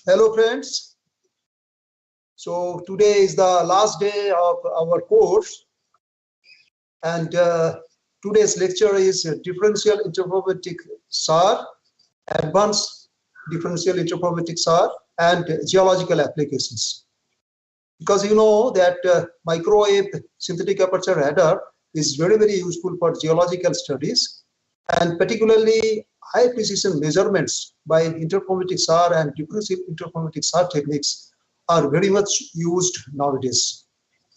Hello friends. So today is the last day of our course, and today's lecture is Differential Interferometric SAR, Advanced Differential Interferometric SAR, and Geological applications. Because you know that microwave synthetic aperture radar is very useful for geological studies, and particularly high precision measurements by interferometric SAR and differential interferometric SAR techniques are very much used nowadays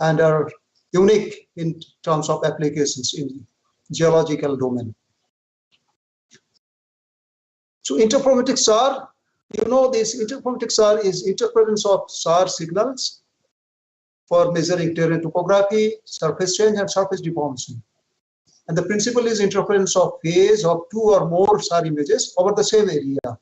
and are unique in terms of applications in geological domain. So interferometric SAR, you know, this interferometric SAR is interference of SAR signals for measuring terrain topography, surface change, and surface deformation. And the principle is interference of phase of two or more SAR images over the same area.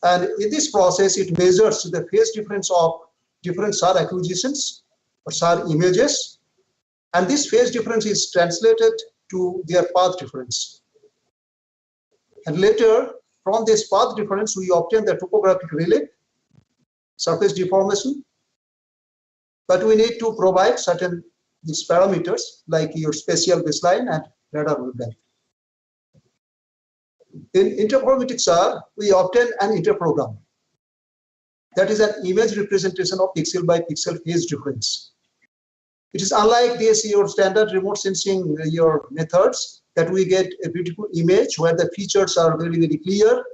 And in this process, it measures the phase difference of different SAR acquisitions or SAR images. And this phase difference is translated to their path difference. And later, from this path difference, we obtain the topographic relief, surface deformation. But we need to provide certain these parameters like your spatial baseline and radar wavelength. In interferometric SAR, we obtain an interprogram. That is an image representation of pixel by pixel phase difference. It is unlike this your standard remote sensing your methods that we get a beautiful image where the features are very clear.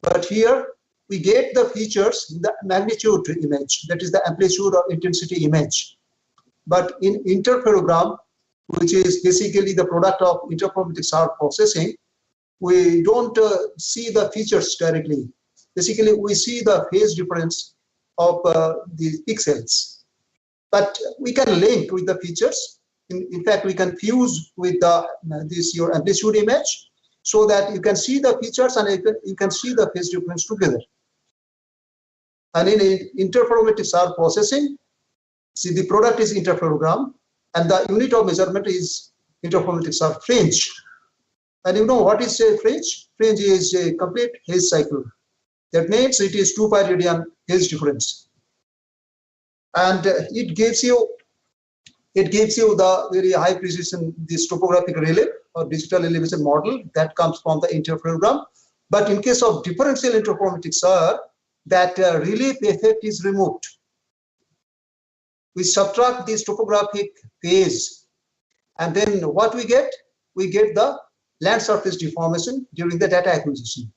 But here we get the features in the magnitude image, that is the amplitude or intensity image. But in interferogram, which is basically the product of interferometric SAR processing, we don't see the features directly. Basically, we see the phase difference of the pixels. But we can link with the features. In fact, we can fuse with this your amplitude image so that you can see the features and you can see the phase difference together. And in interferometric SAR processing, see the product is interferogram and the unit of measurement is interferometric SAR fringe. And you know what is a fringe? Fringe is a complete phase cycle. That means it is 2 pi radian phase difference. And it gives you the very high precision, this topographic relief or digital elevation model that comes from the interferogram. But in case of differential interferometric SAR, that relief effect is removed. We subtract this topographic phase, and then what we get? We get the land surface deformation during the data acquisition.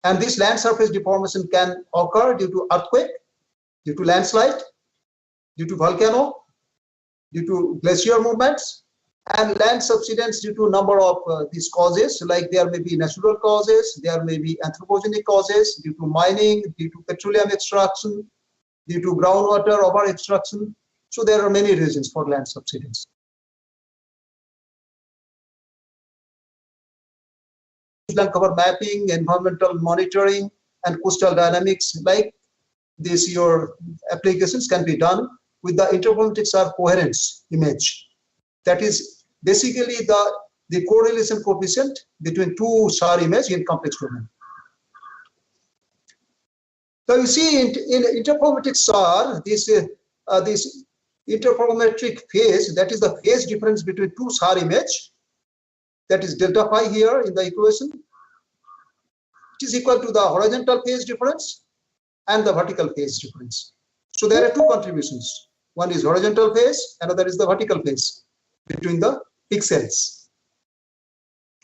And this land surface deformation can occur due to earthquake, due to landslide, due to volcano, due to glacier movements, and land subsidence due to a number of these causes, like there may be natural causes, there may be anthropogenic causes, due to mining, due to petroleum extraction, due to groundwater over extraction. So there are many reasons for land subsidence. Land cover mapping, environmental monitoring, and coastal dynamics, like this, your applications can be done with the interferometric SAR coherence image. That is basically the correlation coefficient between two SAR images in complex domain. So you see in interferometric SAR, this interferometric phase, that is the phase difference between two SAR images, that is delta phi here in the equation. It is equal to the horizontal phase difference and the vertical phase difference. So there are two contributions. One is horizontal phase, another is the vertical phase between the pixels.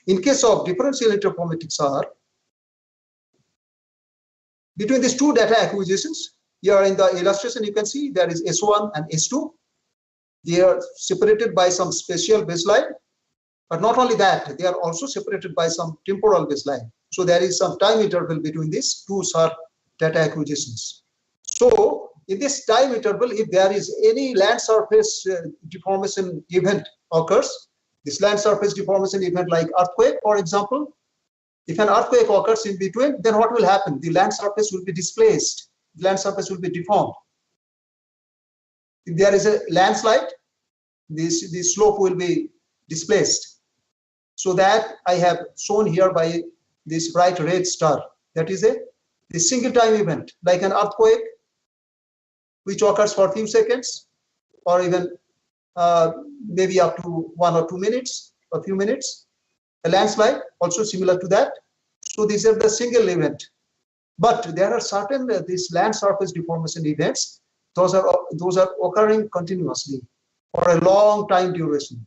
In case of differential interferometric SAR, between these two data acquisitions, here in the illustration you can see there is S1 and S2. They are separated by some spatial baseline, but not only that, they are also separated by some temporal baseline. So there is some time interval between these two SAR data acquisitions. So in this time interval, if there is any land surface deformation event occurs, this land surface deformation event like earthquake, for example, if an earthquake occurs in between, then what will happen? The land surface will be displaced. The land surface will be deformed. If there is a landslide, this slope will be displaced. So that I have shown here by this bright red star. That is a the single time event, like an earthquake, which occurs for a few seconds, or even maybe up to 1 or 2 minutes, or a few minutes. A landslide, also similar to that. So these are the single event. But there are certain these land surface deformation events. Those are occurring continuously for a long time duration.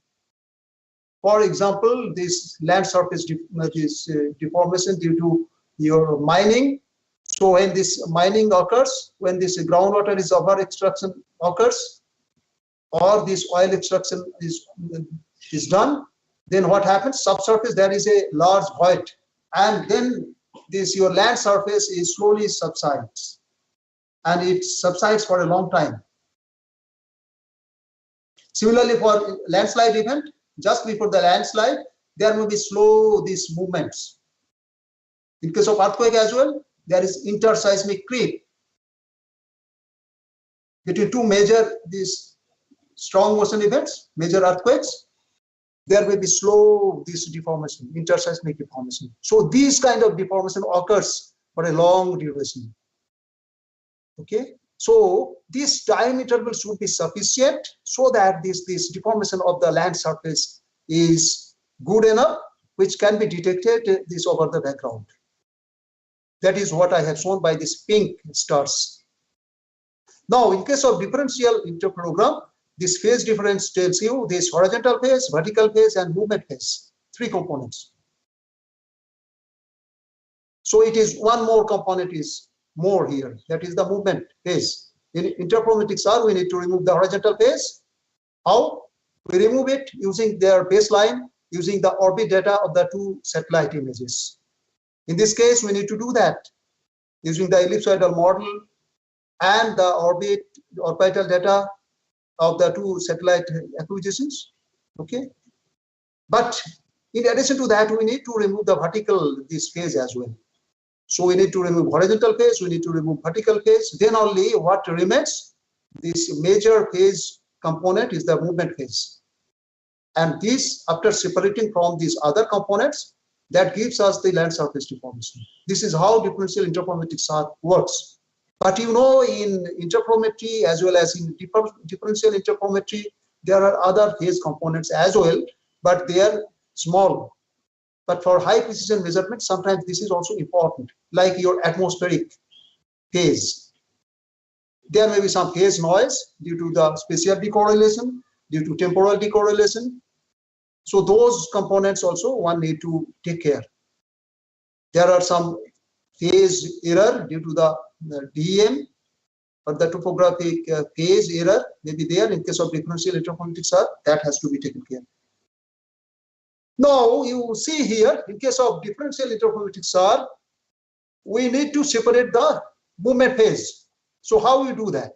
For example, this land surface deformation due to your mining. So when this mining occurs, when this groundwater is over extraction occurs, or this oil extraction is done, then what happens? Subsurface, there is a large void, and then this your land surface is slowly subsides, and it subsides for a long time. Similarly, for landslide event, just before the landslide, there will be slow these movements. In case of earthquake as well, there is interseismic creep between two major these strong motion events, major earthquakes. There will be slow this deformation, interseismic deformation. So these kind of deformation occurs for a long duration. Okay, so this time interval should be sufficient so that this deformation of the land surface is good enough, which can be detected this over the background. That is what I have shown by these pink stars. Now, in case of differential interferogram, this phase difference tells you this horizontal phase, vertical phase, and movement phase, 3 components. So it is one more component is more here, that is the movement phase. In interferometric SAR, we need to remove the horizontal phase. How? We remove it using their baseline, using the orbit data of the 2 satellite images. In this case, we need to do that using the ellipsoidal model and the orbital data of the 2 satellite acquisitions. Okay, but in addition to that, we need to remove the vertical this phase as well. So we need to remove horizontal phase, we need to remove vertical phase. Then only what remains, this major phase component is the movement phase. And this, after separating from these other components, that gives us the land surface deformation. This is how differential interferometric SAR works. But you know, in interferometry as well as in differential interferometry, there are other phase components as well, but they are small. But for high precision measurement, sometimes this is also important, like your atmospheric phase. There may be some phase noise due to the spatial decorrelation, due to temporal decorrelation. So those components also one need to take care. There are some phase error due to the DEM or the topographic phase error may be there in case of differential interferometric SAR. That has to be taken care. Now you see here, in case of differential interferometric SAR, we need to separate the movement phase. So how we do that?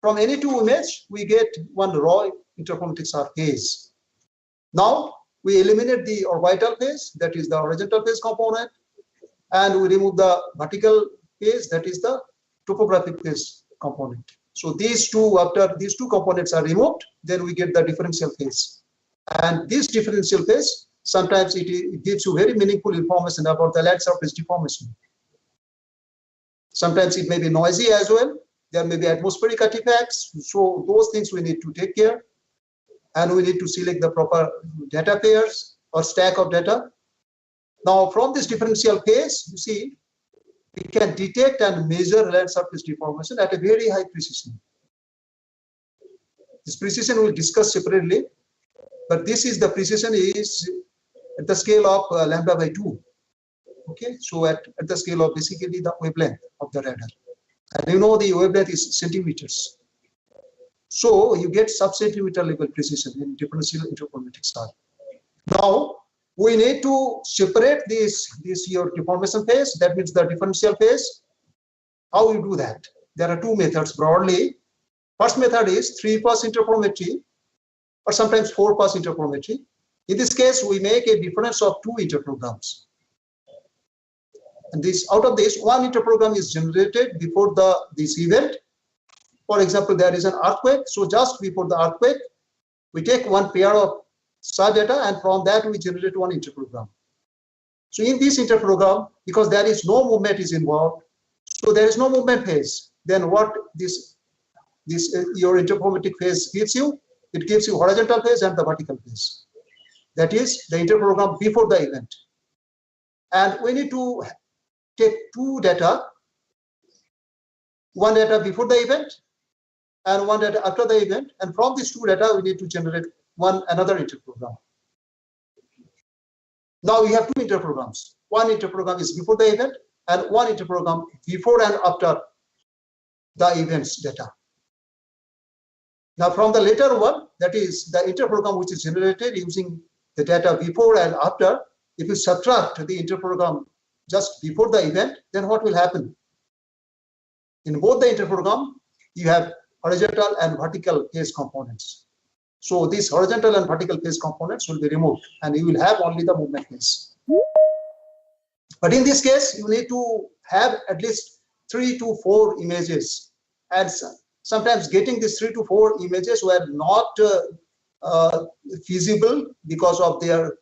From any 2 images, we get one raw interferometric SAR phase. Now we eliminate the orbital phase, that is the horizontal phase component, and we remove the vertical phase, that is the topographic phase component. So these two, after these 2 components are removed, then we get the differential phase. And this differential phase, sometimes it gives you very meaningful information about the land surface deformation. Sometimes it may be noisy as well. There may be atmospheric artifacts. So those things we need to take care. And we need to select the proper data pairs or stack of data. Now from this differential phase, you see, we can detect and measure land surface deformation at a very high precision. This precision we'll discuss separately, but this is the precision is at the scale of lambda by 2. Okay, so at the scale of basically the wavelength of the radar. And you know the wavelength is centimeters. So you get sub-centimeter level precision in differential interferometric SAR. Now we need to separate this your deformation phase, that means the differential phase. How you do that? There are 2 methods broadly. First method is 3-pass interferometry, or sometimes 4-pass interferometry. In this case, we make a difference of 2 interferograms. And this, out of this, 1 interferogram is generated before this event. For example, there is an earthquake. So just before the earthquake, we take 1 pair of SAR data, and from that we generate 1 interferogram. So in this interferogram, because there is no movement is involved. So there is no movement phase. Then what this your interferometric phase gives you? It gives you horizontal phase and the vertical phase. That is the interferogram before the event. And we need to take two data, one data before the event and one data after the event. And from these two data, we need to generate another interferogram. Now we have two interferograms. One interferogram is before the event and one interferogram before and after the event's data. Now from the later one, that is the interferogram which is generated using the data before and after, if you subtract the interferogram just before the event, then what will happen? In both the interferogram, you have horizontal and vertical phase components. So these horizontal and vertical phase components will be removed and you will have only the movement phase. But in this case, you need to have at least 3 to 4 images. And sometimes getting these 3 to 4 images were not feasible because of your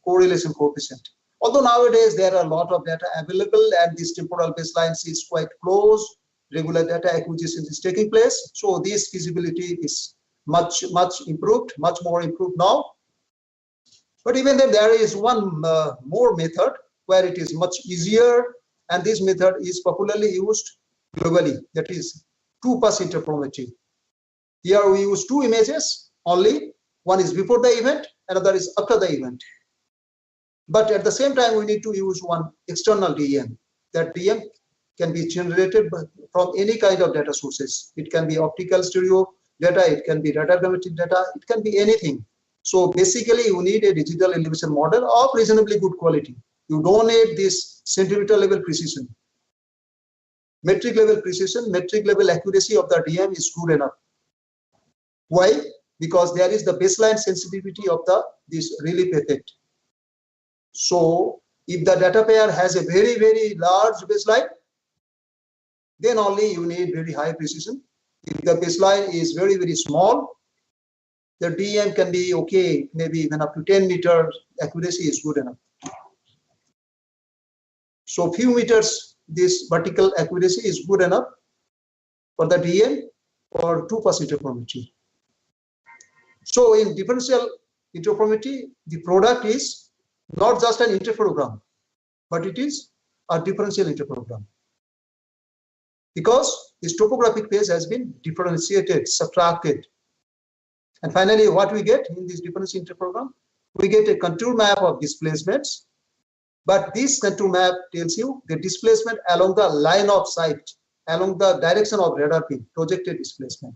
correlation coefficient. Although nowadays there are a lot of data available and this temporal baselines is quite close, regular data acquisition is taking place. So this feasibility is much improved, much more improved now. But even then there is one more method where it is much easier, and this method is popularly used globally, that is 2-pass interferometry. Here we use 2 images only, one is before the event, another is after the event. But at the same time we need to use one external DM. That DM can be generated from any kind of data sources. It can be optical stereo data, it can be radar-grammetric data, it can be anything. So basically you need a digital elevation model of reasonably good quality. You don't need this centimeter level precision. Metric level precision, metric level accuracy of the DM is good enough. Why? Because there is the baseline sensitivity of this relief effect. So if the data pair has a very, very large baseline, then only you need very high precision. If the baseline is very, very small, the DM can be okay, maybe even up to 10 meters accuracy is good enough. So few meters, this vertical accuracy is good enough for the DM or 2-pass interferometry. So in differential interferometry, the product is not just an interferogram, but it is a differential interferogram. Because this topographic phase has been differentiated, subtracted. And finally, what we get in this differential interferogram, we get a contour map of displacements. But this contour map tells you the displacement along the line of sight, along the direction of radar beam, projected displacement.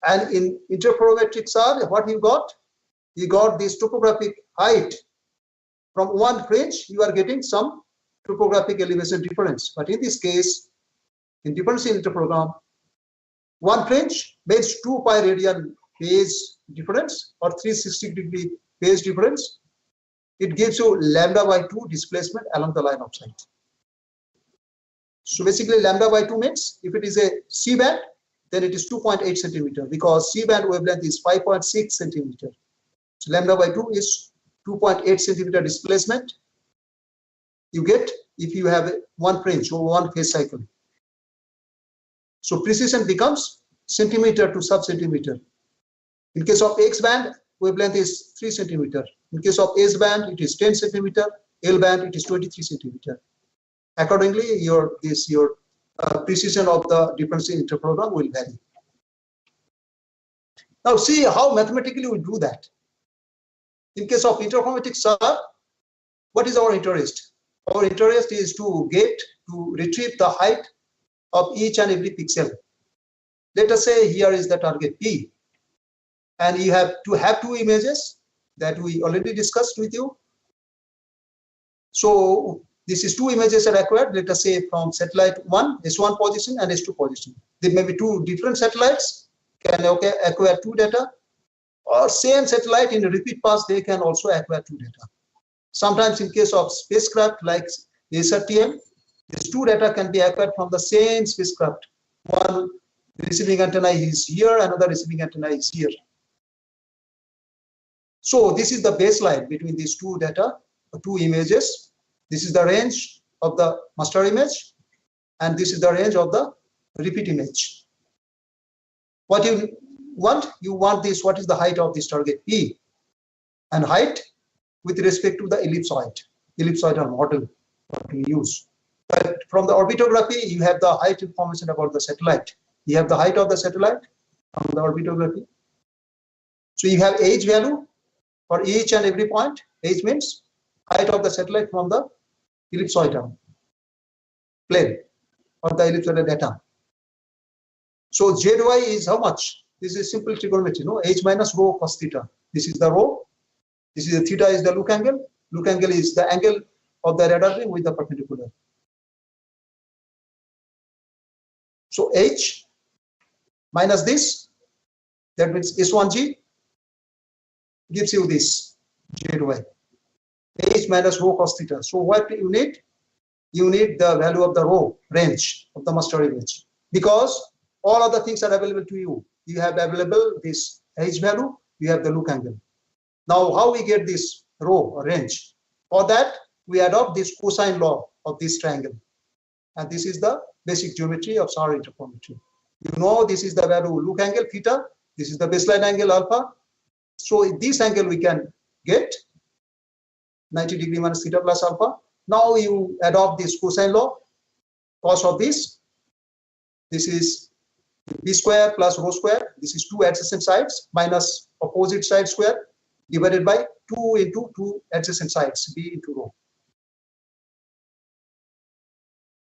And in interferometric SAR, what you got? You got this topographic height. From one fringe, you are getting some topographic elevation difference. But in this case, in differential interferogram, one fringe means 2 pi radian phase difference or 360-degree phase difference. It gives you lambda by 2 displacement along the line of sight. So basically lambda by 2 means if it is a C band, then it is 2.8 centimeter because C band wavelength is 5.6 centimeter. So lambda by 2 is 2.8 centimeter displacement you get if you have one fringe or one phase cycle. So precision becomes centimeter to sub-centimeter. In case of X band, wavelength is 3 centimeter. In case of S band, it is 10 centimeter. L band, it is 23 centimeter. Accordingly, your precision of the differential interferogram will vary. Now see how mathematically we do that. In case of interferometric SAR, what is our interest? Our interest is to retrieve the height of each and every pixel. Let us say here is the target P, and you have to have 2 images that we already discussed with you. So this is 2 images are acquired, let us say from satellite 1, S1 position and S2 position. There may be 2 different satellites can acquire 2 data, or same satellite in a repeat pass, they can also acquire 2 data. Sometimes in case of spacecraft like SRTM, these 2 data can be acquired from the same spacecraft. One receiving antenna is here, another receiving antenna is here. So this is the baseline between these 2 data two images. This is the range of the master image, and this is the range of the repeat image. What you want this, what is the height of this target P, and height with respect to the ellipsoidal model what we use. But from the orbitography, you have the height information about the satellite. You have the height of the satellite from the orbitography. So you have H value for each and every point. H means height of the satellite from the ellipsoidal plane or the ellipsoidal data. So Zy is how much? This is simple trigonometry, no? H minus rho cos theta. This is the rho. This is the theta is the look angle. Look angle is the angle of the radar beam with the perpendicular. So H minus this, that means S1G gives you this Zy. H minus rho cos theta. So what you need? You need the value of the rho range of the master image, because all other things are available to you. You have available this H value, you have the look angle. Now how we get this rho or range? For that we adopt this cosine law of this triangle, and this is the basic geometry of SAR interferometry. You know, this is the value look angle theta, this is the baseline angle alpha. So this angle we can get 90 degree minus theta plus alpha. Now you adopt this cosine law. Cos of this is b square plus rho square. This is two adjacent sides minus opposite side square divided by 2 into 2 adjacent sides, b into rho.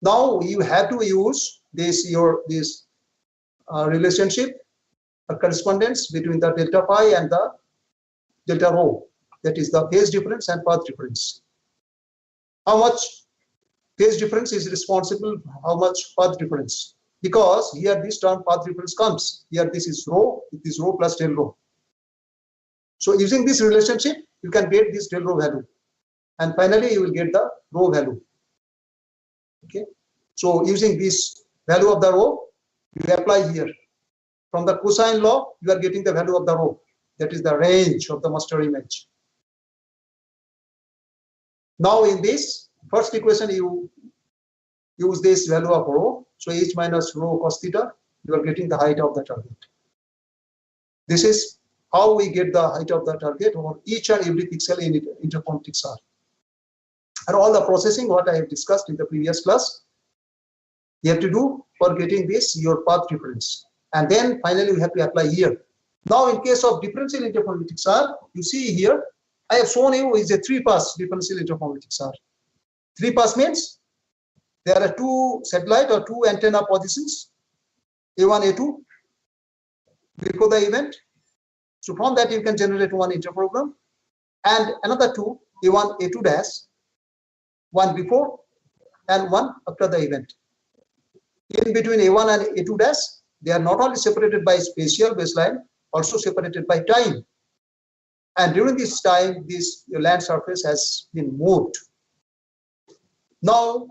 Now you have to use this relationship or correspondence between the delta pi and the delta rho, that is the phase difference and path difference. How much phase difference is responsible, how much path difference? Because here this term path difference comes. Here this is rho, it is rho plus del rho. So using this relationship, you can get this del rho value. And finally, you will get the rho value. Okay. So using this value of the rho, you apply here. From the cosine law, you are getting the value of the rho. That is the range of the master image. Now in this first equation, you use this value of rho. So H minus rho cos theta, you are getting the height of the target. This is how we get the height of the target over each and every pixel in interferometric SAR. And all the processing what I have discussed in the previous class, you have to do for getting this your path difference. And then finally we have to apply here. Now in case of differential interferometric SAR, you see here, I have shown you is a 3-pass differential interferometric SAR. 3-pass means there are two satellite or two antenna positions, A1, A2, before the event. So from that you can generate one interprogram, and another two, A1, A2 dash, one before and one after the event. In between A1 and A2 dash, they are not only separated by spatial baseline, also separated by time. And during this time, this land surface has been moved. Now,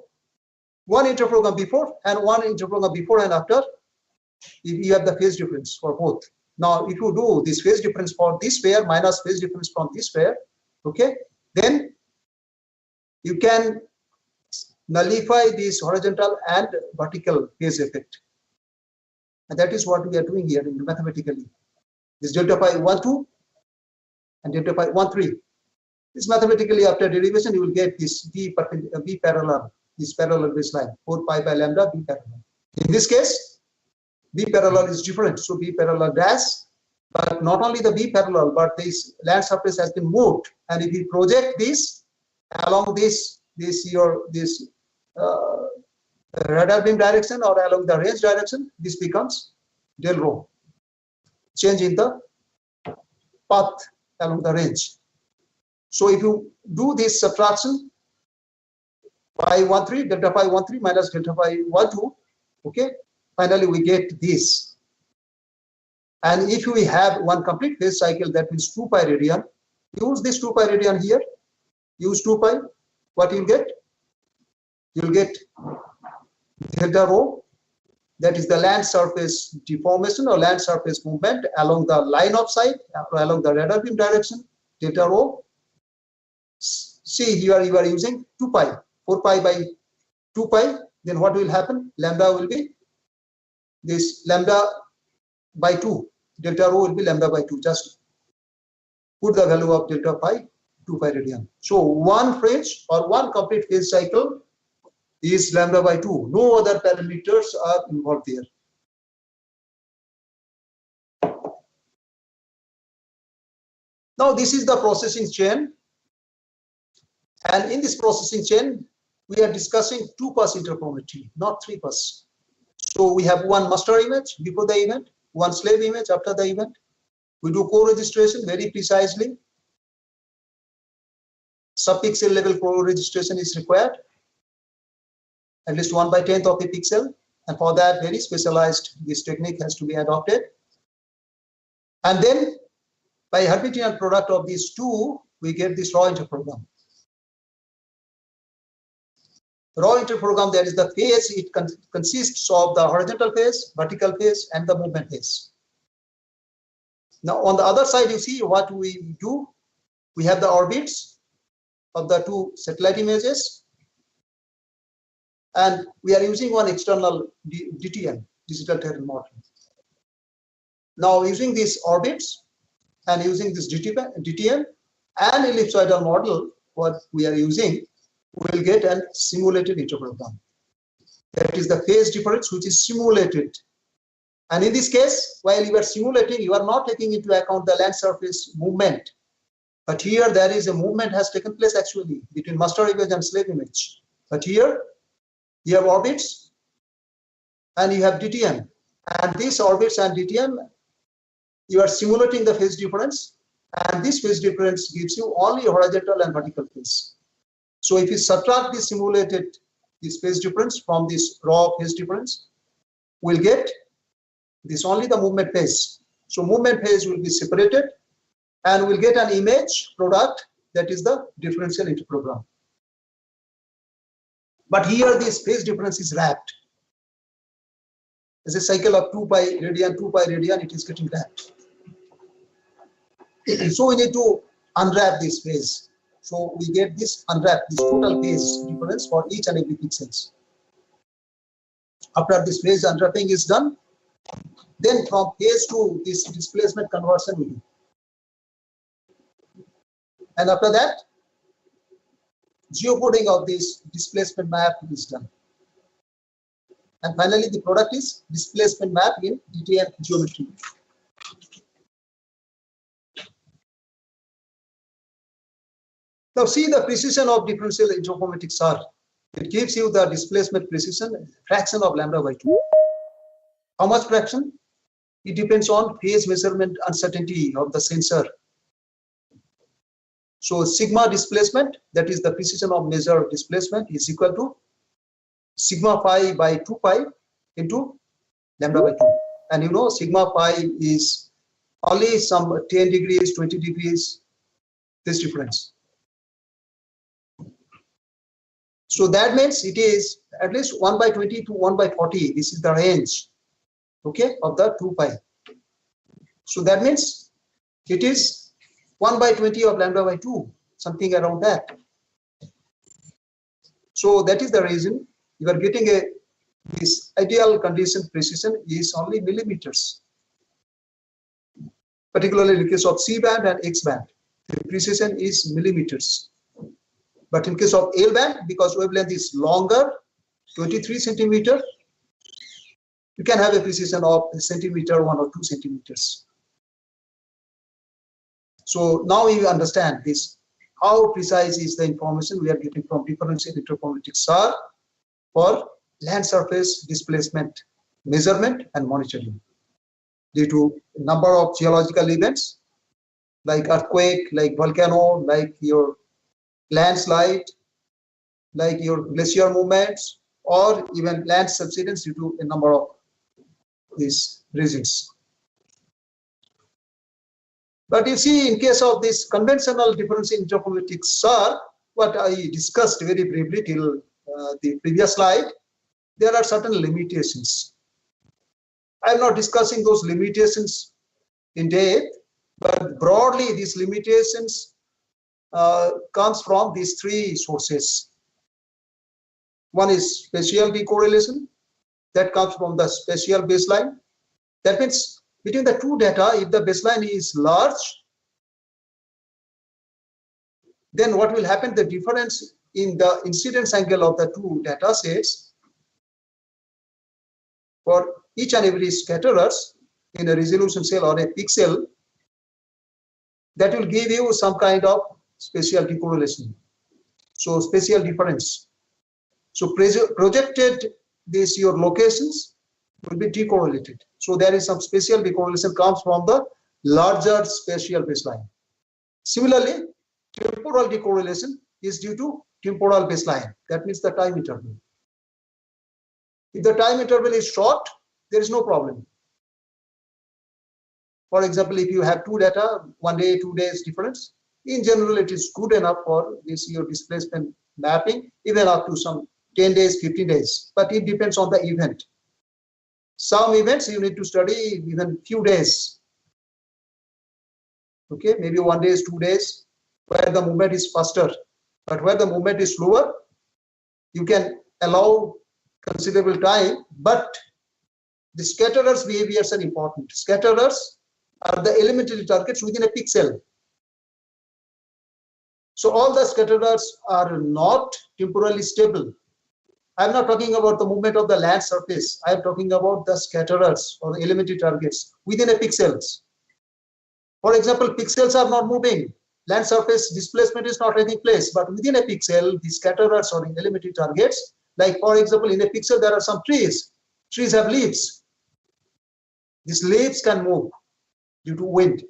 one interprogram before and one interprogram before and after, you have the phase difference for both. Now, if you do this phase difference for this pair minus phase difference from this pair, okay, then you can nullify this horizontal and vertical phase effect. And that is what we are doing here mathematically. This delta pi 1, 2 and delta pi 1, 3. This mathematically after derivation, you will get this B parallel, this parallel baseline, 4 pi by lambda B parallel. In this case, B parallel is different. So B parallel dash, but not only the B parallel, but this land surface has been moved. And if you project this along this radar beam direction or along the range direction, this becomes del rho, change in the path along the range. So if you do this subtraction, pi 1, 3, delta pi 1, 3 minus delta pi 1, 2, okay, finally we get this. And if we have one complete phase cycle, that means 2 pi radian, use this 2 pi radian here, use 2 pi, what you'll get? You'll get delta rho, that is the land surface deformation or land surface movement along the line of sight, along the radar beam direction, delta rho, see here you are using 2 pi, 4 pi by 2 pi, then what will happen? Lambda will be this lambda by 2, delta rho will be lambda by 2. Just put the value of delta pi, 2 pi radian. So one phase or one complete phase cycle is lambda by 2. No other parameters are involved there. Now this is the processing chain, and in this processing chain we are discussing 2-pass interferometry, not 3-pass. So we have one master image before the event, one slave image after the event. We do co-registration very precisely. Sub-pixel level co-registration is required, at least 1/10 of a pixel, and for that very specialized this technique has to be adopted. And then by Hermitian product of these two, we get this raw interferogram. Raw interferogram, that is the phase, it consists of the horizontal phase, vertical phase, and the movement phase. Now on the other side, you see what we do. We have the orbits of the two satellite images, and we are using one external DTM, digital terrain model. Now using these orbits and using this DTM and ellipsoidal model, what we are using, we will get a simulated interferogram. That is the phase difference which is simulated. And in this case, while you are simulating, you are not taking into account the land surface movement. But here there is a movement has taken place actually between master image and slave image. But here you have orbits and you have DTM. And these orbits and DTM, you are simulating the phase difference, and this phase difference gives you only horizontal and vertical phase. So if you subtract this simulated this phase difference from this raw phase difference, we'll get this only the movement phase. So movement phase will be separated, and we'll get an image product that is the differential interferogram. But here this phase difference is wrapped. As a cycle of 2 pi radian, it is getting wrapped. So we need to unwrap this phase. So we get this unwrapped, this total phase difference for each and every pixels. After this phase unwrapping is done, then from phase to this displacement conversion we do. And after that, geocoding of this displacement map is done. And finally, the product is displacement map in DTM geometry. Now see the precision of differential interferometric SAR. It gives you the displacement precision fraction of lambda by 2. How much fraction? It depends on phase measurement uncertainty of the sensor. So sigma displacement, that is the precision of measured displacement, is equal to sigma pi by 2 pi into lambda by 2. And you know sigma pi is only some 10 degrees, 20 degrees, this difference. So that means it is at least 1/20 to 1/40. This is the range, okay, of the 2 pi. So that means it is 1/20 of lambda by 2, something around that. So that is the reason you are getting this ideal condition precision is only millimeters. Particularly in case of C band and X band, the precision is millimeters. But in case of L band, because wavelength is longer, 23 centimeter, you can have a precision of a centimeter, 1 or 2 centimeters. So now you understand this, how precise is the information we are getting from differential interferometric SAR for land surface displacement measurement and monitoring due to a number of geological events like earthquake, like volcano, like your landslide, like your glacier movements, or even land subsidence due to a number of these reasons. But you see, in case of this conventional differential interferometric SAR, what I discussed very briefly till the previous slide, there are certain limitations. I am not discussing those limitations in depth, but broadly these limitations comes from these three sources. One is spatial decorrelation, that comes from the spatial baseline. That means between the two data, if the baseline is large, then what will happen, the difference in the incidence angle of the two data sets for each and every scatterers in a resolution cell or a pixel, that will give you some kind of spatial decorrelation. So spatial difference. So projected this your locations will be decorrelated. So there is some spatial decorrelation comes from the larger spatial baseline. Similarly, temporal decorrelation is due to temporal baseline. That means the time interval. If the time interval is short, there is no problem. For example, if you have two data, 1 day, 2 days difference, in general, it is good enough for this your displacement mapping, even up to some 10 days, 15 days. But it depends on the event. Some events you need to study even few days. Okay, maybe 1 day, 2 days, where the movement is faster. But where the movement is slower, you can allow considerable time, but the scatterers' behaviors are important. Scatterers are the elementary targets within a pixel. So all the scatterers are not temporally stable. I'm not talking about the movement of the land surface. I'm talking about the scatterers or the elementary targets within a pixels. For example, pixels are not moving. Land surface displacement is not taking place, but within a pixel, the scatterers or elementary targets, like for example, in a pixel, there are some trees. Trees have leaves. These leaves can move due to wind.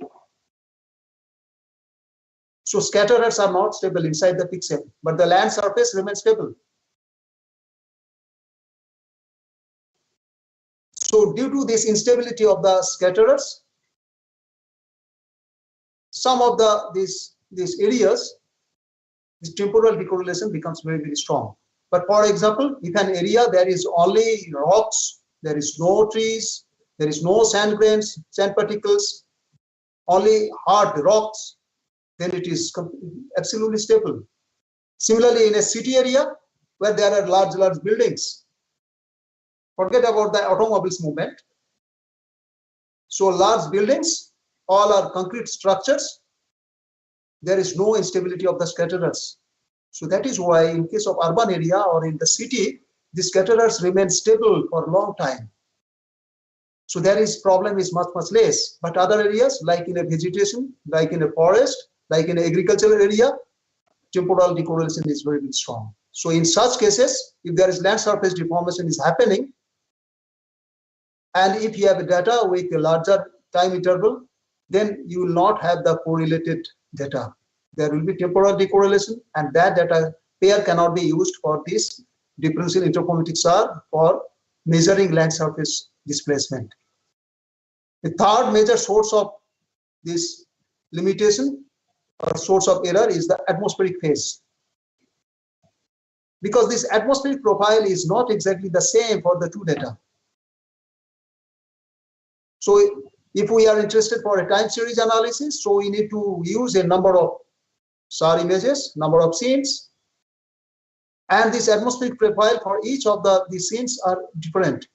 So scatterers are not stable inside the pixel, but the land surface remains stable. So due to this instability of the scatterers, some of these areas, this temporal decorrelation becomes very, very strong. But for example, if an area there is only rocks, there is no trees, there is no sand grains, sand particles, only hard rocks, then it is absolutely stable. Similarly, in a city area where there are large buildings, forget about the automobiles movement. So large buildings, all are concrete structures. There is no instability of the scatterers. So that is why in case of urban area or in the city, the scatterers remain stable for a long time. So there is problem is much less. But other areas like in a vegetation, like in a forest, like in an agricultural area, temporal decorrelation is very, very strong. So in such cases, if there is land surface deformation is happening, and if you have data with a larger time interval, then you will not have the correlated data. There will be temporal decorrelation, and that data pair cannot be used for this differential interferometric SAR for measuring land surface displacement. The third major source of this limitation or source of error is the atmospheric phase. Because this atmospheric profile is not exactly the same for the two data. So if we are interested for a time series analysis, so we need to use a number of SAR images, number of scenes, and this atmospheric profile for each of the scenes are different.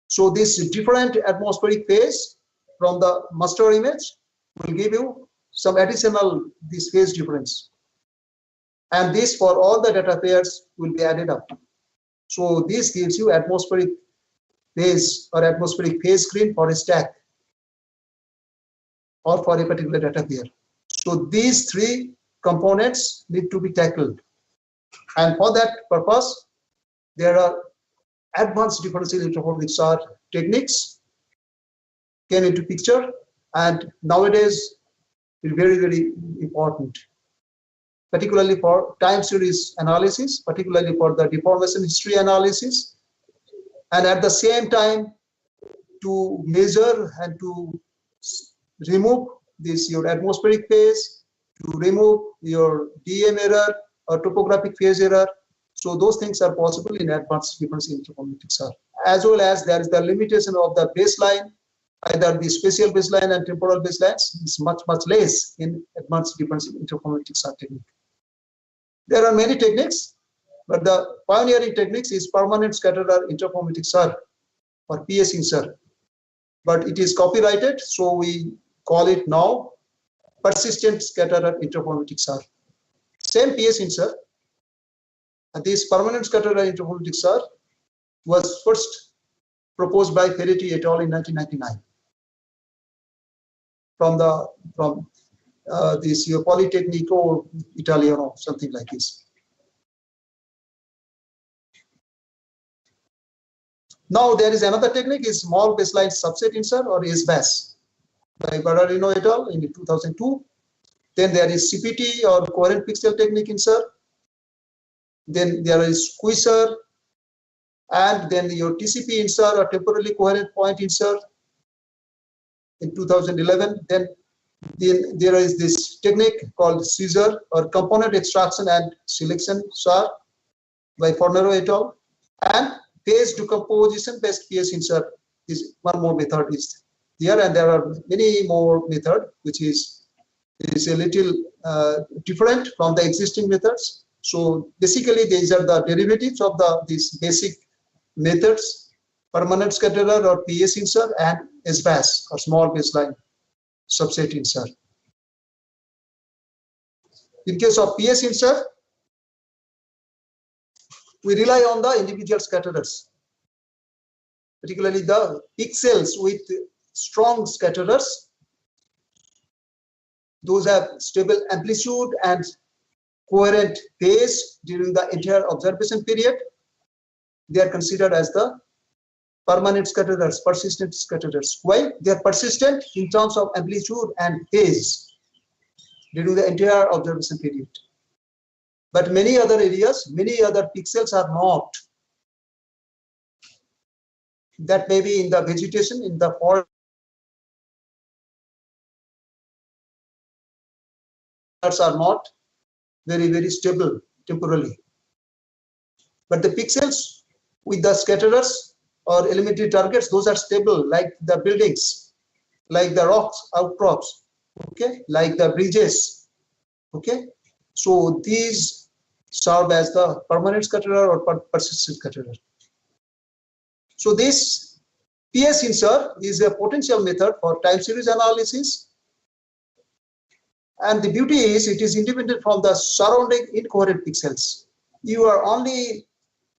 So this different atmospheric phase from the master image will give you some additional this phase difference. And this for all the data pairs will be added up. So this gives you atmospheric phase or atmospheric phase screen for a stack or for a particular data pair. So these three components need to be tackled. And for that purpose, there are advanced differential interferometric SAR techniques came into picture, and nowadays it's very, very important, particularly for time series analysis, particularly for the deformation history analysis, and at the same time to measure and to remove this your atmospheric phase, to remove your DM error or topographic phase error. So those things are possible in advanced differential interferometric SAR. As well as there is the limitation of the baseline either the spatial baseline and temporal baselines is much less in advanced differential interferometric SAR technique. There are many techniques, but the pioneering techniques is permanent scattered interferometric SAR or PS-INSAR. But it is copyrighted, so we call it now persistent scattered interferometric SAR. Same PS-INSAR. This permanent scattered interferometric SAR was first proposed by Ferretti et al. In 1999 from this Politecnico Italiano, something like this. Now there is another technique, is small baseline subset INSAR or SBAS by Bararino et al. In 2002. Then there is CPT or coherent pixel technique INSAR. Then there is Quasar, and then your TCP INSAR or temporally coherent point INSAR in 2011. Then there is this technique called Caesar or component extraction and selection SAR by Fornero et al. And phase decomposition based PS-INSAR is one more method is there, and there are many more methods which is a little different from the existing methods. So basically these are the derivatives of these basic methods: permanent scatterer or PS-INSAR and SBAS or small baseline subset INSAR. In case of PS-INSAR, we rely on the individual scatterers, particularly the pixels with strong scatterers. Those have stable amplitude and coherent phase during the entire observation period. They are considered as the permanent scatterers, persistent scatterers. Why? They are persistent in terms of amplitude and phase during the entire observation period. But many other areas, many other pixels are not. That may be in the vegetation, in the forest, are not very stable temporally. But the pixels with the scatterers or elementary targets, those are stable, like the buildings, like the rocks, outcrops, okay, like the bridges, okay. So these serve as the permanent scatterer or persistent scatterer. So this PS-INSAR is a potential method for time series analysis. And the beauty is it is independent from the surrounding incoherent pixels. You are only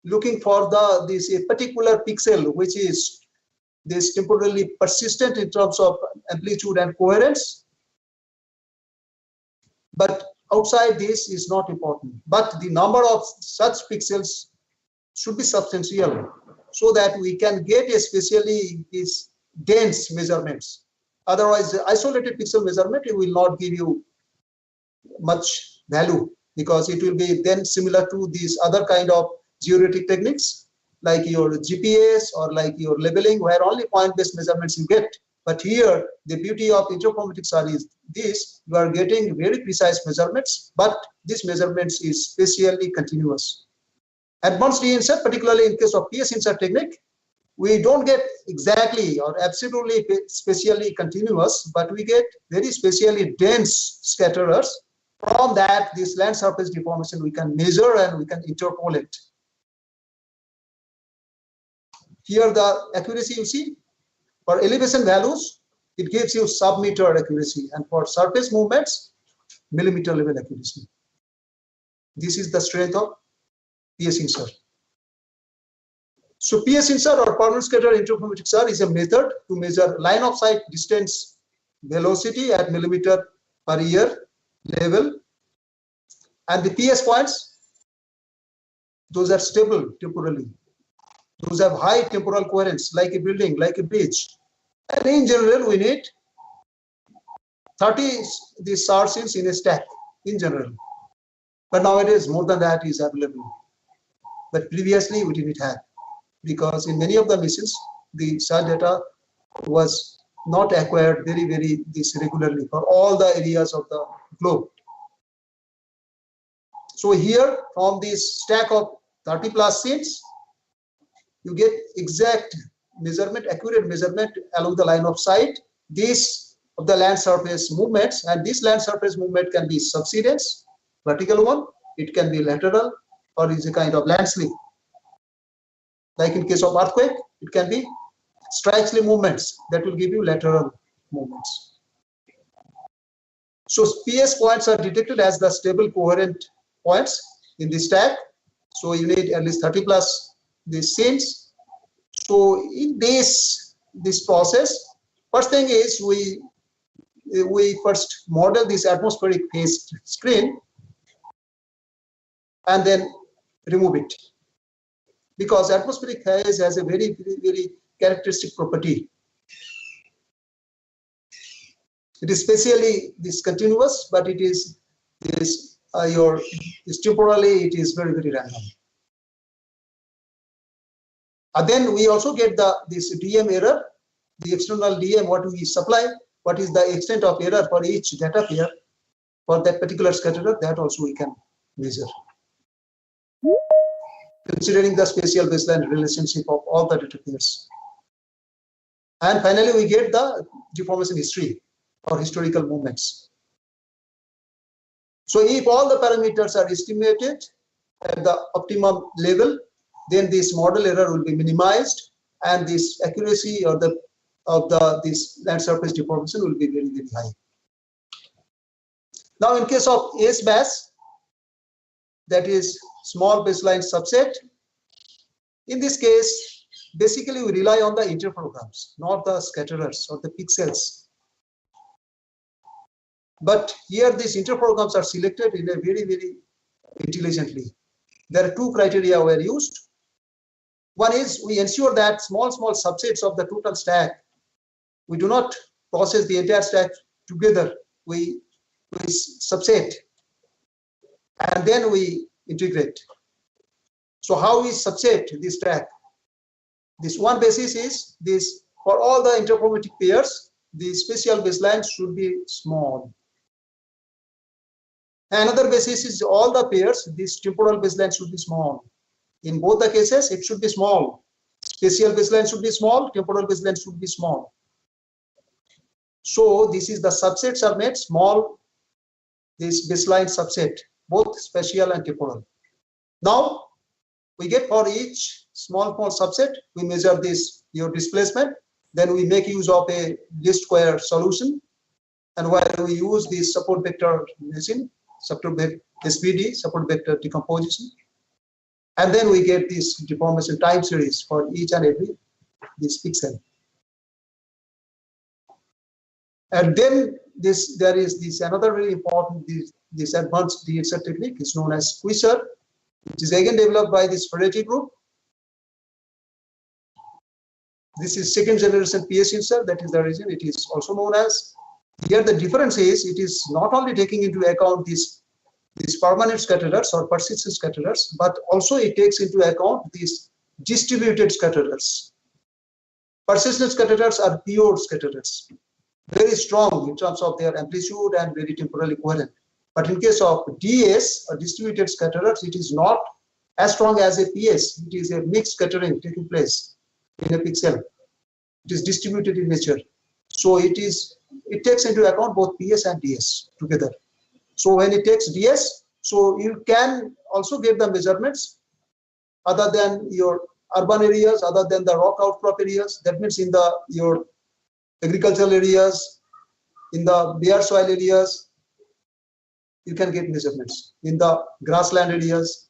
looking for this particular pixel which is this temporarily persistent in terms of amplitude and coherence. But outside this is not important. But the number of such pixels should be substantial so that we can get especially these dense measurements. Otherwise, the isolated pixel measurement will not give you much value, because it will be then similar to these other kind of geodetic techniques like your GPS or like your labeling, where only point-based measurements you get. But here, the beauty of interferometric SAR is this: you are getting very precise measurements, but this measurements is spatially continuous. Advanced INSAR, particularly in case of PS-INSAR technique, we don't get exactly or absolutely spatially continuous, but we get very spatially dense scatterers. From that, this land surface deformation we can measure and we can interpolate. Here the accuracy you see, for elevation values, it gives you sub-meter accuracy, and for surface movements, millimeter level accuracy. This is the strength of PS-INSAR. So PS-INSAR or permanent scatter interferometric SAR is a method to measure line of sight distance velocity at millimeter per year level, and the PS points, those are stable temporally. Those have high temporal coherence, like a building, like a bridge. And in general, we need 30 these SAR scenes in a stack in general. But nowadays, more than that is available. But previously, we didn't have, because in many of the missions, the SAR data was not acquired very regularly for all the areas of the globe. So here, from this stack of 30 plus scenes, you get exact measurement, accurate measurement along the line of sight, these of the land surface movements, and this land surface movement can be subsidence, vertical one, it can be lateral, or is a kind of landslip. Like in case of earthquake, it can be strike slip movements that will give you lateral movements. So PS points are detected as the stable coherent points in the stack. So you need at least 30 plus these scenes. So in this process, first thing is we first model this atmospheric phase screen and then remove it, because atmospheric phase has a very characteristic property. It is spatially discontinuous, but it is temporally it is very random. And then we also get this DM error, the external DM what we supply, what is the extent of error for each data pair for that particular scatterer, that also we can measure, considering the spatial baseline relationship of all the data pairs. And finally, we get the deformation history or historical movements. So if all the parameters are estimated at the optimum level, then this model error will be minimized, and this accuracy or this land surface deformation will be very high. Now, in case of SBAS, that is small baseline subset, in this case, basically we rely on the interferograms, not the scatterers or the pixels. But here these interferograms are selected in a very intelligently. There are two criteria were used. One is we ensure that small subsets of the total stack, we do not process the entire stack together. We subset and then we integrate. So how we subset this stack? This one basis is this: for all the interferometric pairs, the spatial baseline should be small. Another basis is all the pairs, this temporal baseline should be small. In both the cases, it should be small. Spatial baseline should be small, temporal baseline should be small. So this is the subsets are made small, this baseline subset, both spatial and temporal. Now we get for each small subset, we measure your displacement, then we make use of a least square solution, and while we use the support vector machine, SPD, support vector decomposition, and then we get this deformation time series for each and every this pixel. And then there is this another very important this advanced de-insert technique is known as squeezer, which is again developed by this Ferretti group. This is second generation PS insert, that is the reason it is also known as. Here the difference is it is not only taking into account these permanent scatterers or persistent scatterers, but also it takes into account these distributed scatterers. Persistent scatterers are pure scatterers, very strong in terms of their amplitude and very temporally coherent. But in case of DS or distributed scatterers, it is not as strong as a PS. It is a mixed scattering taking place in a pixel. It is distributed in nature. So it takes into account both PS and DS together. So when it takes DS, so you can also get the measurements other than your urban areas, other than the rock outcrop areas. That means in your agricultural areas, in the bare soil areas, you can get measurements. In the grassland areas,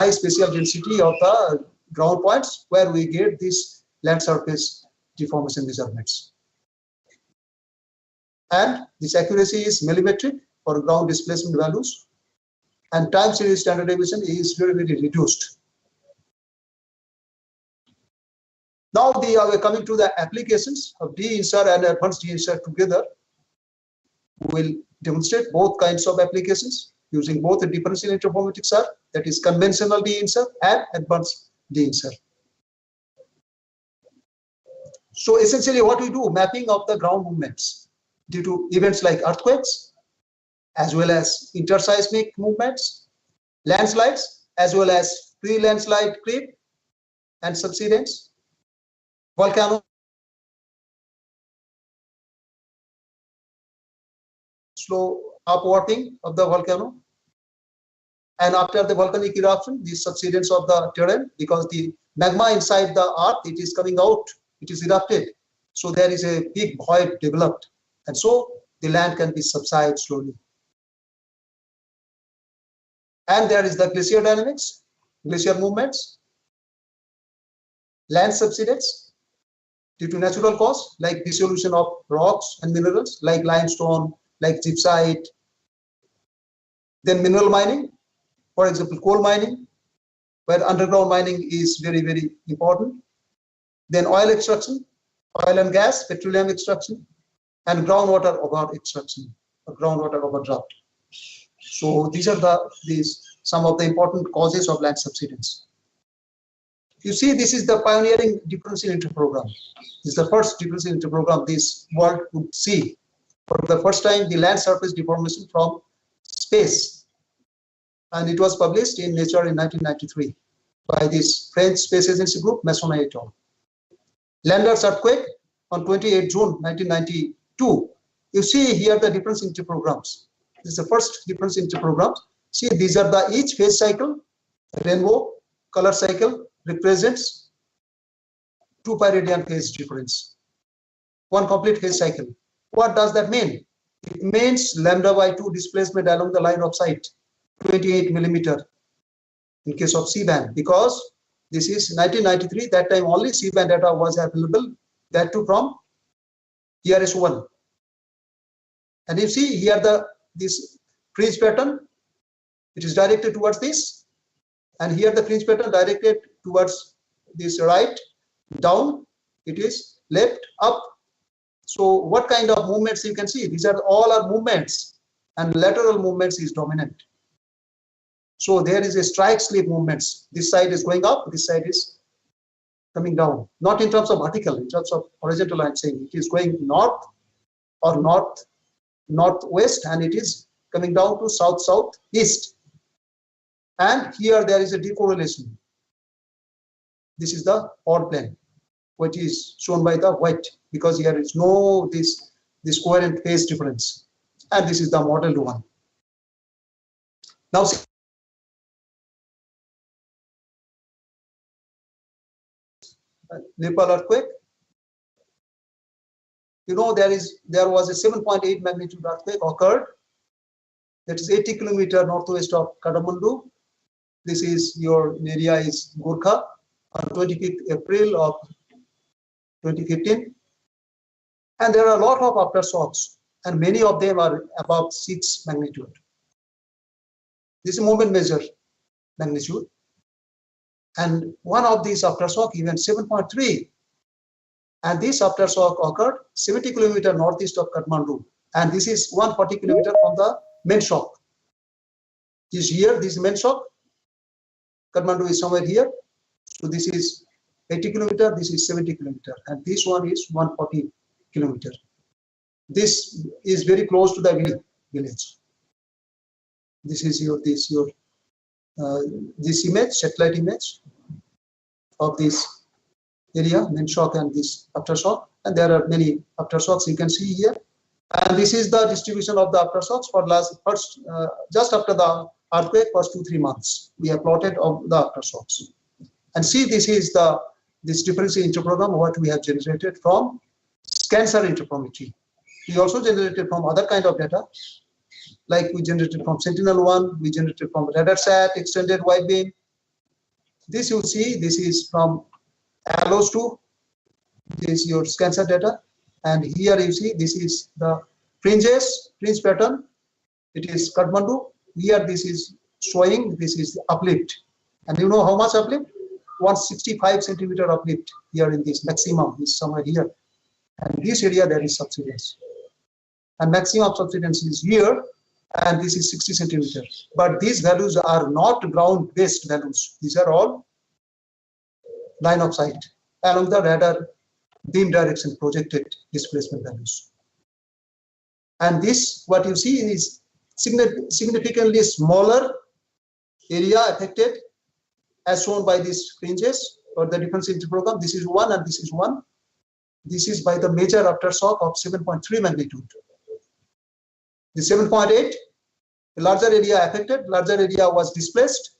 high spatial density of the ground points where we get this land surface deformation measurements. And this accuracy is millimetric for ground displacement values, and time series standard deviation is very reduced. Now we are coming to the applications of de-insert and advanced de-insert together. We will demonstrate both kinds of applications using both the differential interferometric SAR, that is conventional de-insert, and advanced de-insert. So essentially what we do, mapping of the ground movements due to events like earthquakes, as well as interseismic movements, landslides, as well as pre-landslide creep and subsidence, volcano, slow upwarping of the volcano, and after the volcanic eruption, the subsidence of the terrain, because the magma inside the earth, it is coming out, it is erupted, so there is a big void developed, and so the land can be subside slowly. And there is the glacier dynamics, glacier movements, land subsidence due to natural cause like dissolution of rocks and minerals like limestone, like gypsite. Then mineral mining, for example, coal mining, where underground mining is very, very important. Then oil extraction, oil and gas, petroleum extraction, and groundwater over extraction, groundwater overdraft. So these are some of the important causes of land subsidence. You see, this is the pioneering differential interprogram. This is the first differential interprogram this world could see. For the first time, the land surface deformation from space. And it was published in Nature in 1993 by this French Space Agency group, Masson et al. Landers earthquake on 28 June 1992. You see here the difference interprograms. This is the first difference interprograms. See, these are the each phase cycle, rainbow color cycle represents 2 pi radian phase difference. One complete phase cycle. What does that mean? It means lambda by 2 displacement along the line of sight, 28 millimeter in case of C-band, because this is 1993, that time only C-band data was available, that too from IIRS 1. And you see here this fringe pattern, it is directed towards this, and here the fringe pattern directed towards this right, down, it is left, up. So what kind of movements you can see? These are all are movements, and lateral movements is dominant. So there is a strike slip movements. This side is going up, this side is coming down. Not in terms of vertical, in terms of horizontal, I'm saying it is going north or northwest, and it is coming down to southeast. And here there is a decorrelation. This is the odd plane, which is shown by the white, because here is no this coherent phase difference. And this is the modeled one. Now see, Nepal earthquake. You know, there was a 7.8 magnitude earthquake occurred. That is 80 kilometers northwest of Kathmandu. This is your area is Gorkha on 25th April of 2015. And there are a lot of aftershocks, and many of them are above 6 magnitude. This is moment measure magnitude. And one of these aftershock even 7.3. And this aftershock occurred 70 kilometers northeast of Kathmandu. And this is 140 kilometers from the main shock. This here, this main shock, Kathmandu is somewhere here. So this is 80 kilometers, this is 70 kilometers, and this one is 140 kilometers. This is very close to the village. This is this image, satellite image of this area, main shock and this aftershock. And there are many aftershocks you can see here. And this is the distribution of the aftershocks for just after the earthquake, first 2-3 months. We have plotted of the aftershocks. And see, this is this differential interprogram what we have generated from cancer interferometry. We also generated from other kind of data, like we generated from Sentinel-1, we generated from RadarSat, extended wideband. This you see, this is from ALOS2, this is your cancer data. And here you see, this is the fringe pattern. It is Kathmandu. Here this is showing, this is the uplift. And you know how much uplift? 165 centimeter uplift here in this maximum is somewhere here. And this area there is subsidence. And maximum subsidence is here, and this is 60 centimeters. But these values are not ground-based values. These are all line of sight along the radar beam direction projected displacement values. And this, what you see is significantly smaller area affected as shown by these fringes or the differential interferogram. This is 1 and this is 1. This is by the major aftershock of 7.3 magnitude. The 7.8, the larger area affected, larger area was displaced.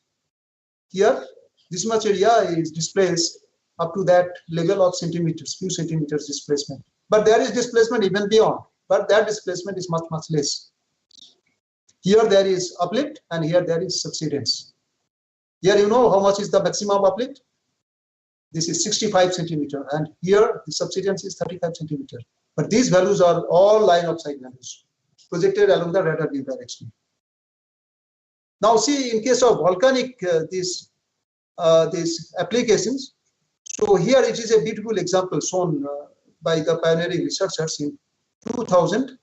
Here, this much area is displaced up to that level of centimeters, few centimeters displacement. But there is displacement even beyond, but that displacement is much, much less. Here there is uplift and here there is subsidence. Here you know how much is the maximum uplift? This is 65 centimeter and here the subsidence is 35 centimeter. But these values are all line of sight values projected along the radar beam direction. Now see, in case of volcanic these applications, so here it is a beautiful example shown by the pioneering researchers in 2000,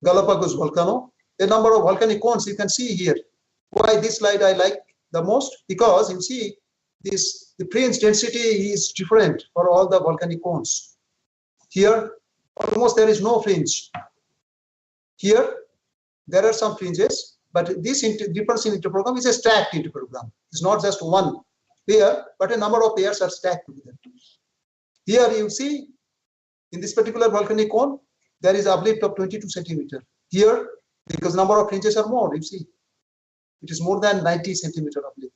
Galapagos volcano. A number of volcanic cones you can see here. Why this slide I like the most? Because you see the fringe density is different for all the volcanic cones. Here almost there is no fringe. Here there are some fringes, but this differential interferogram is a stacked interferogram. It's not just one pair, but a number of pairs are stacked together. Here you see in this particular volcanic cone there is uplift of 22 centimeter. Here, because number of fringes are more, you see it is more than 90 centimeter uplift.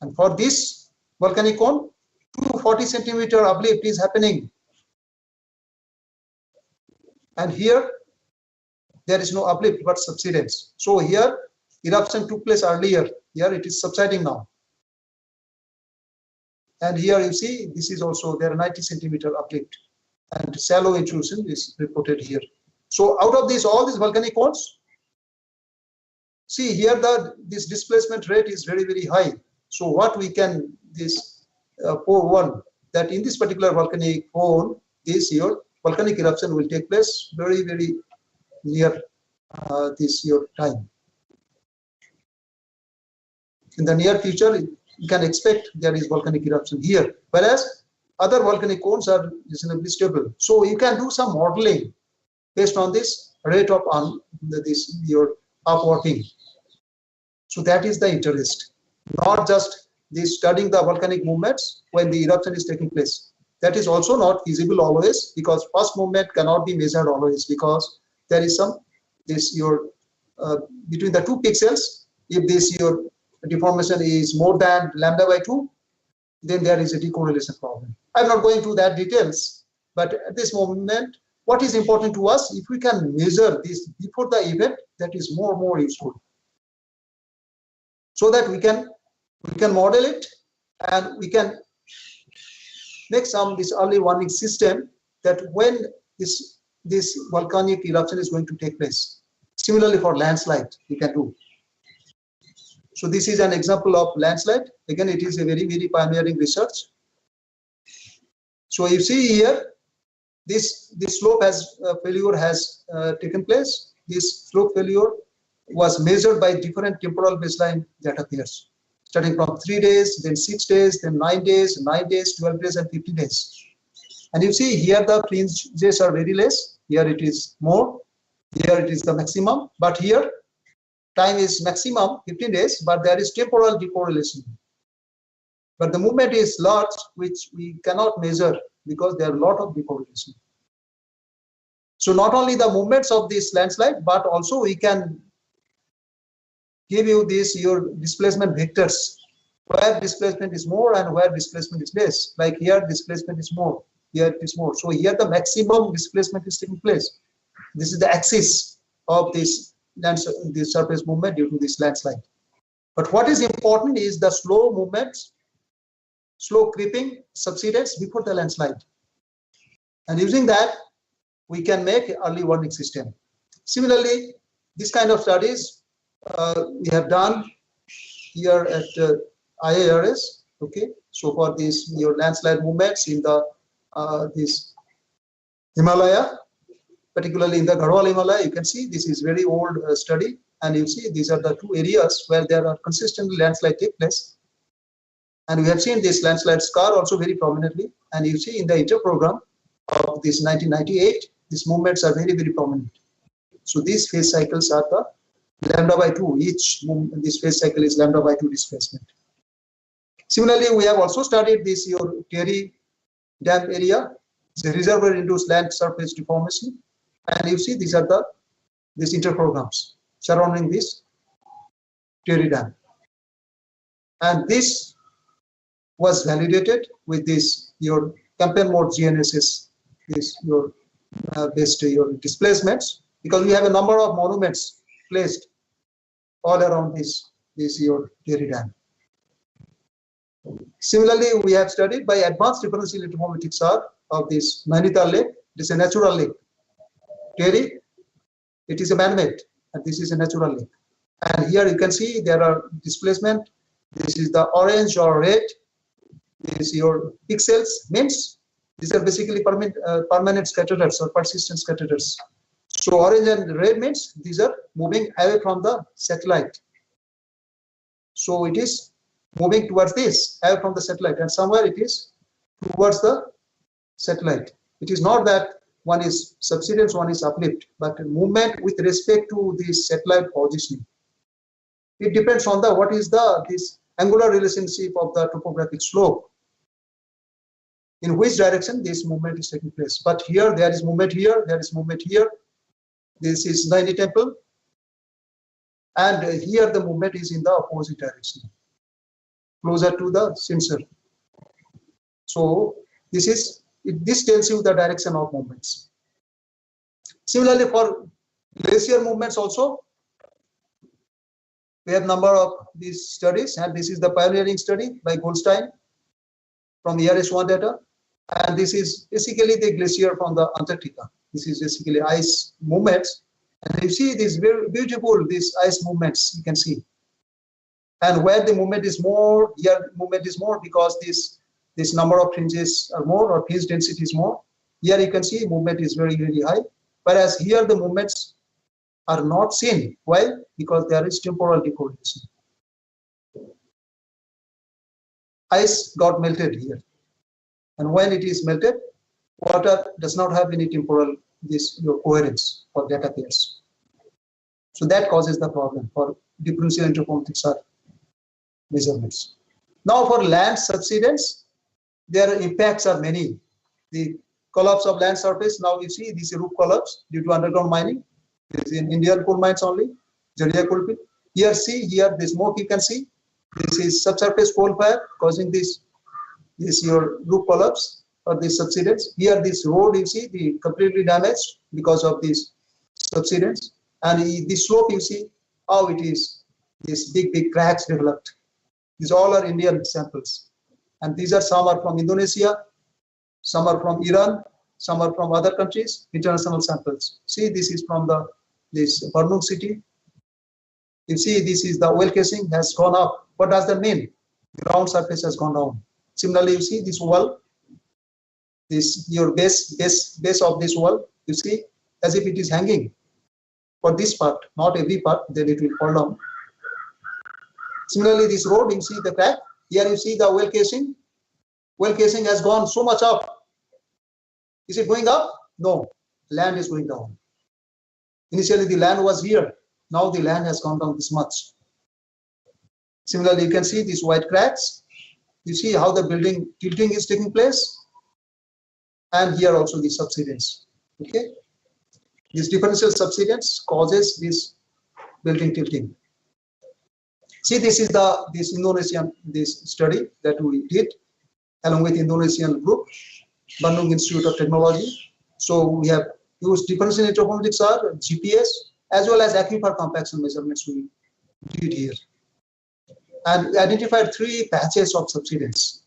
And for this volcanic cone, 240 centimeter uplift is happening. And here there is no uplift but subsidence. So here eruption took place earlier. Here it is subsiding now. And here you see this is also there 90 centimeter uplift and shallow intrusion is reported here. So out of these all these volcanic cones, see here this displacement rate is very, very high. So what we can one that in this particular volcanic cone, this year volcanic eruption will take place very, very near this year time. In the near future, you can expect there is volcanic eruption here, whereas other volcanic cones are reasonably stable. So you can do some modeling based on this rate of your upworking. So that is the interest, not just studying the volcanic movements when the eruption is taking place. That is also not feasible always, because first movement cannot be measured always, because there is some between the two pixels, if your deformation is more than lambda by 2, then there is a decorrelation problem. I'm not going to that details, but at this moment, what is important to us, if we can measure this before the event, that is more useful. So that we can model it and we can make this early warning system that when this volcanic eruption is going to take place. Similarly for landslide, we can do. So this is an example of landslide. Again, it is a very, very pioneering research. So you see here, this slope failure has taken place. This slope failure was measured by different temporal baseline data pairs, starting from 3 days, then 6 days, then 9 days, 9 days, 12 days, and 15 days. And you see here the fringes are very less. Here it is more. Here it is the maximum. But here time is maximum 15 days, but there is temporal decorrelation. But the movement is large, which we cannot measure because there are a lot of decorrelation. So not only the movements of this landslide, but also we can give you your displacement vectors, where displacement is more and where displacement is less. Like here displacement is more, here it is more. So here the maximum displacement is taking place. This is the axis of this surface movement due to this landslide. But what is important is the slow movements, slow creeping subsidence before the landslide. And using that, we can make early warning system. Similarly, this kind of studies we have done here at IIRS. Okay, so for your landslide movements in this Himalaya, particularly in the Garhwal Himalaya, you can see this is very old study, and you see these are the two areas where there are consistently landslide take place. And we have seen this landslide scar also very prominently, and you see in the interprogram of this 1998, these movements are very, very prominent. So these phase cycles are the lambda by 2. This phase cycle is lambda by 2 displacement. Similarly, we have also studied this your Terry Dam area. It's a reservoir induced land surface deformation, and you see these are these interprograms surrounding this Terry Dam, and this was validated with this your campaign mode GNSS, this your based your displacements, because we have a number of monuments placed all around this your Terry Dam. Similarly, we have studied by advanced differential interferometric SAR of this Nainital Lake. It is a natural lake. Terry, it is a man-made, and this is a natural lake. And here you can see there are displacement. This is the orange or red. This is your pixels, means these are basically permanent scatterers or persistent scatterers. So orange and red means these are moving away from the satellite. So it is moving towards this, away from the satellite, and somewhere it is towards the satellite. It is not that one is subsidence, one is uplift, but movement with respect to the satellite positioning. It depends on what is this angular relationship of the topographic slope, in which direction this movement is taking place. But here there is movement here, there is movement here. This is Naini Temple, and here the movement is in the opposite direction, closer to the sensor. So this tells you the direction of movements. Similarly, for glacier movements also, we have number of these studies, and this is the pioneering study by Goldstein from IIRS 1 data, and this is basically the glacier from the Antarctica. This is basically ice movements, and you see these very beautiful these ice movements you can see. And where the movement is more, here movement is more because this number of fringes are more, or fringe density is more. Here you can see movement is very, very high, whereas here the movements are not seen. Why? Because there is temporal deformation. Ice got melted here, and when it is melted, water does not have any temporal coherence or data pairs. So that causes the problem for differential interferometric SAR measurements. Now for land subsidence, their impacts are many. The collapse of land surface, now you see this roof collapse due to underground mining. This is in Indian coal mines only, Geological. Here see, here the smoke you can see. This is subsurface coal fire causing this your roof collapse or this subsidence. Here this road you see the completely damaged because of this subsidence, and the slope you see how it is, these big cracks developed. These all are Indian samples, and these are some are from Indonesia, some are from Iran, some are from other countries, international samples. See, this is from this Bandung city. You see, this is the oil casing has gone up. What does that mean? The ground surface has gone down. Similarly, you see this wall, this your base of this wall, you see as if it is hanging for this part, not every part, then it will fall down. Similarly, this road, you see the crack. Here you see the oil casing. Oil casing has gone so much up. Is it going up? No, land is going down. Initially, the land was here. Now the land has gone down this much. Similarly, you can see these white cracks. You see how the building tilting is taking place. And here also the subsidence. Okay. This differential subsidence causes this building tilting. See, this is this Indonesian study that we did along with Indonesian group, Bandung Institute of Technology. So we have used differential interferometric SAR, GPS, as well as aquifer compaction measurements we did here, and we identified 3 patches of subsidence.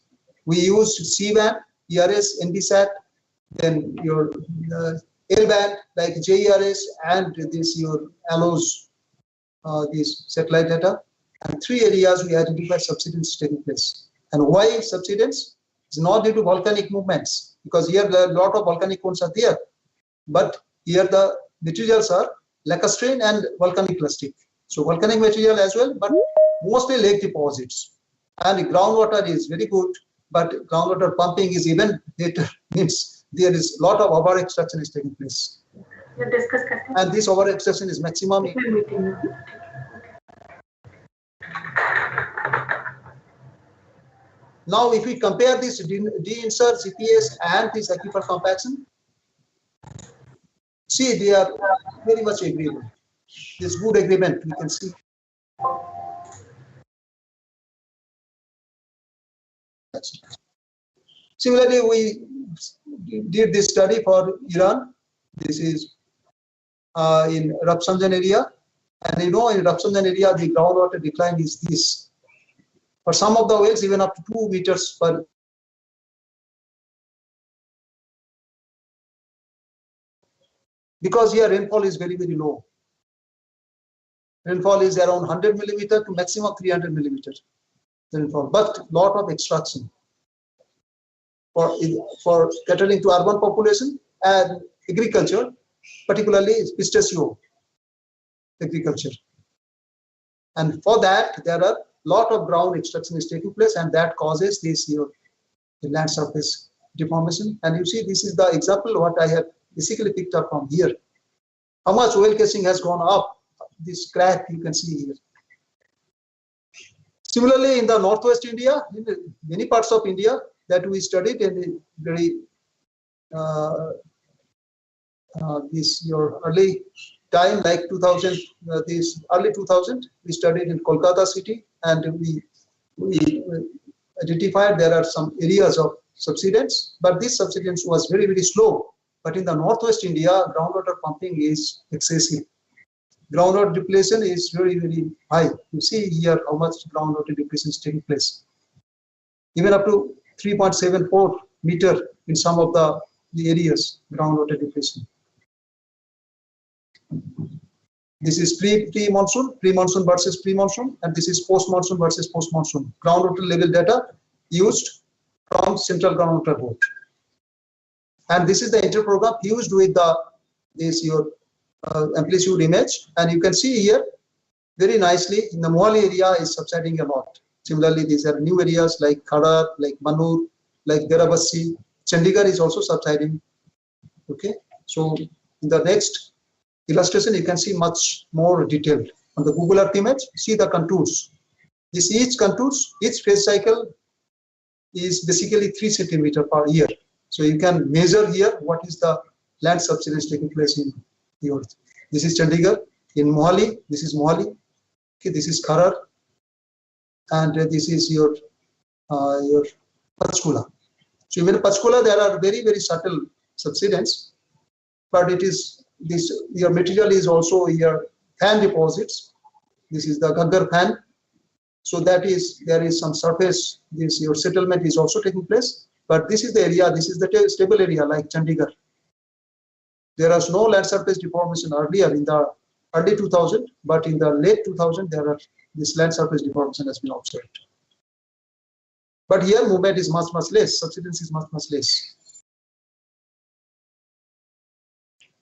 We used C-band, IIRS, NBSAT, then your L-band like JIRS, and this your ALOS, this satellite data. And 3 areas we identified subsidence taking place. And why subsidence? It's not due to volcanic movements, because here there are a lot of volcanic cones are there, but here the materials are lacustrine and volcanic plastic. So volcanic material as well, but mostly lake deposits. And groundwater is very good, but groundwater pumping is even better. Means there is a lot of over extraction is taking place. And this over extraction is maximum. Now, if we compare this de-insert, GPS, and this aquifer compaction, see, they are very much agreeable. This good agreement we can see. Similarly, we did this study for Iran. This is in Rafsanjan area, and you know, in Rafsanjan area, the groundwater decline is this. For some of the wells, even up to 2 meters per. Because here rainfall is very, very low. Rainfall is around 100 millimeter to maximum 300 millimeter rainfall, but lot of extraction for catering to urban population and agriculture, particularly pistachio agriculture. And for that, there are lot of ground extraction is taking place, and that causes this the land surface deformation. And you see, this is the example what I have basically picked up from here. How much oil casing has gone up, this crack you can see here. Similarly, in the northwest India, in many parts of India that we studied in very your early time, like 2000, this early 2000, we studied in Kolkata city, and we identified there are some areas of subsidence, but this subsidence was very, very slow. But in the northwest India, groundwater pumping is excessive. Groundwater depletion is very, very high. You see here how much groundwater depletion is taking place. Even up to 3.74 meter in some of the areas, groundwater depletion. This is pre-monsoon versus pre-monsoon, and this is post-monsoon versus post-monsoon. Groundwater level data used from Central Groundwater Board. And this is the interprogram used with your amplitude image, and you can see here very nicely in the Mohali area is subsiding a lot. Similarly, these are new areas like Khadar, like Manur, like Derabassi. Chandigarh is also subsiding. Okay, so in the next illustration, you can see much more detailed. On the Google Earth image, see the contours. Each phase cycle is basically 3 centimeter per year. So you can measure here what is the land subsidence taking place in the earth. This is Chandigarh. In Mohali, this is Mohali. Okay, this is Kharar, and this is your Panchkula. So even in Panchkula, there are very, very subtle subsidence, but it is this. Your material is also your fan deposits. This is the Ghaggar fan. So that is, there is some surface. This your settlement is also taking place. But this is the area, this is the stable area like Chandigarh. There was no land surface deformation earlier in the early 2000, but in the late 2000, this land surface deformation has been observed. But here movement is much, much less, subsidence is much, much less.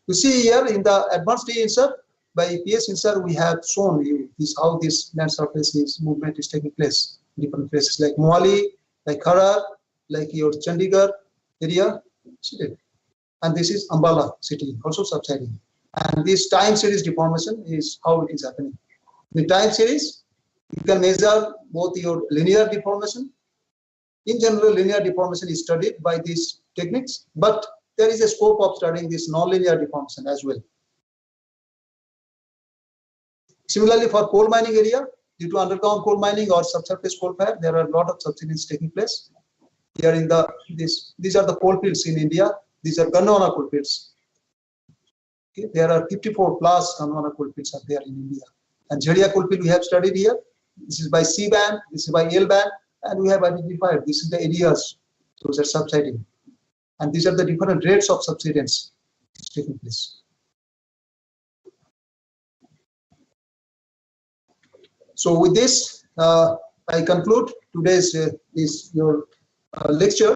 You see here in the advanced de-insert, by PS insert, we have shown you how this land surface movement is taking place in different places like Mohali, like Kharar, like your Chandigarh area, and this is Ambala city, also subsiding. And this time series deformation is how it is happening. In time series, you can measure both your linear deformation. In general, linear deformation is studied by these techniques, but there is a scope of studying this non-linear deformation as well. Similarly, for coal mining area, due to underground coal mining or subsurface coal fire, there are a lot of subsidence taking place. Here in these are the coal fields in India. These are Gondwana coal fields. Okay, there are 54 plus Gondwana coal fields are there in India. And Jharia coal field we have studied here. This is by C band, this is by L band, and we have identified this is the areas those are subsiding. And these are the different rates of subsidence taking place. So with this, I conclude today's lecture.